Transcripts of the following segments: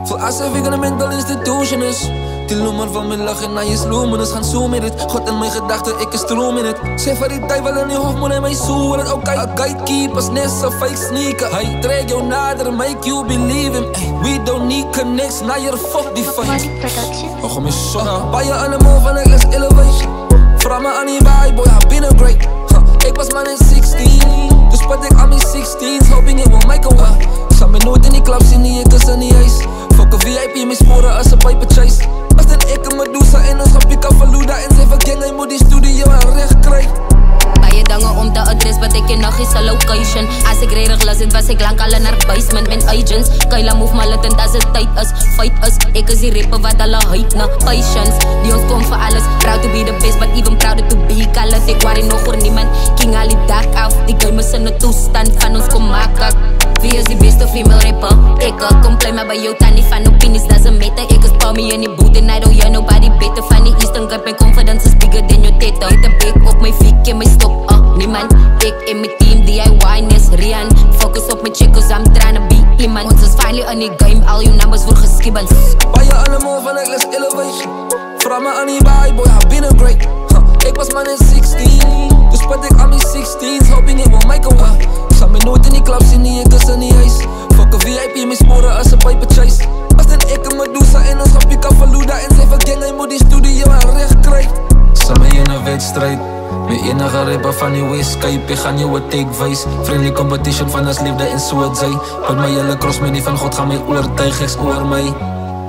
Voel alsof ik in een mental institution is. Die loemer van mijn lachen naar je sloemen, gaan zo met het. God in mijn gedachten, ik is stroom in het. Zeg van die tijd wel in je hoofd, moet in mijn zoen. Het ook gatekeepers, net zo fake sneaker. Hij trekt jou nader, make you believe him. We don't need connects, now you're fuck die fight. Oh, me zo. Bij je aan de move van ik les elevation. Vraag me aan die vibe, boy, I been a great. Ik was man in 16, dus spat ik aan mijn 16's. Hoping it will make a way. Zat me nooit in die club zien, die ik is in die huis. Fuck een VIP, mijn sporen als een paper chase. Als dan ik en Medusa en ons gaan pikken van Luda. En zeven gang, hij moet die studio aan recht krijgen. Bij je dangen om de adres, wat ik in nog is een location. Als ik redig las, het was ik lang al naar basement met agents. Kaila move malatent als het tijd is, fight us. Ik is die rapper wat alle hype na patience. Die ons komt voor alles, proud to be the best, but even prouder to be. Kala ik waar nog voor niemand, king ali dak af. Die game is in de toestand van ons kom maken. Wie is die beste female rapper? Ik kom play maar bij jou, Tani van opinies, dat is een meter. Ik is palmy in die boot en I don't hear nobody better. Van die Eastern Cup en confidence is bigger than your teta. Hit een big op mijn fliek en mijn stop. Niemand, ik en mijn team, DIY-ness, Rian. Focus op mijn chick, cause I'm tryna be iemand. Ons is finally in die game, al je numbers voor geskibbeld. Bij je aan de move van ik les elevation. Vraag me aan die vibe, boy, I been a great. Ik was man in 16, dus spat ik aan mijn 16's. Hoping it will make a way. Zat me nooit in die club zien, die ik is in die huis. Fuck een VIP, mijn sporen als een paper chase. Als dan ik en Medusa en ons gaan pikken van Luda. En zeven gang, hij moet die studio aan recht krijgen. Samen in een wedstrijd. Mijn enige rapper van die Westscape, ik ga nieuwe take wijs. Friendly competition van ons liefde en so het zij. Met my hele cross, my nie van God gaan my oortuig, ek oor my.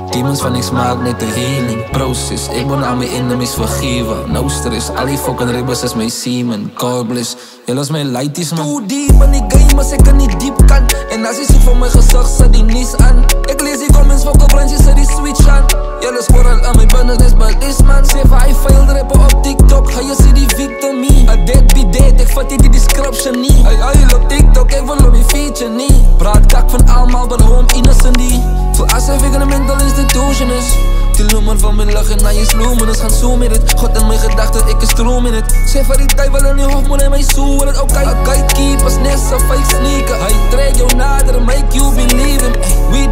Demons van niks maak net een healing proces. Ik moet aan mijn enemies vergeven. No stress, al die fucking ribbers is mijn semen. God bless, jylle is mijn lighties man. Too deep in die game as ek er niet diep kan. En as jy soek van my gezicht, sit die nies aan. Ek lees die comments van branches, sit die switch aan. Jylle scoor al aan my business, but this man sê vir hy failed rapper op TikTok. Ga jy sê die victimie, a dead be dead, ek vat die description nie. Hy op TikTok, ek wil op die feature nie. Praat kak van allemaal, but home innocent die. Voel asof ek in een mental institution is. Die loemer van mijn lachen naar je sloemen, gaan zo met het. God in mijn gedachten, ik is stroom in het. Zeg van die tijd wel in je hoofd, moet in mijn zoen. Het ook gatekeepers, net zo fake sneaker. Hij trekt jou nader, make you believe him. We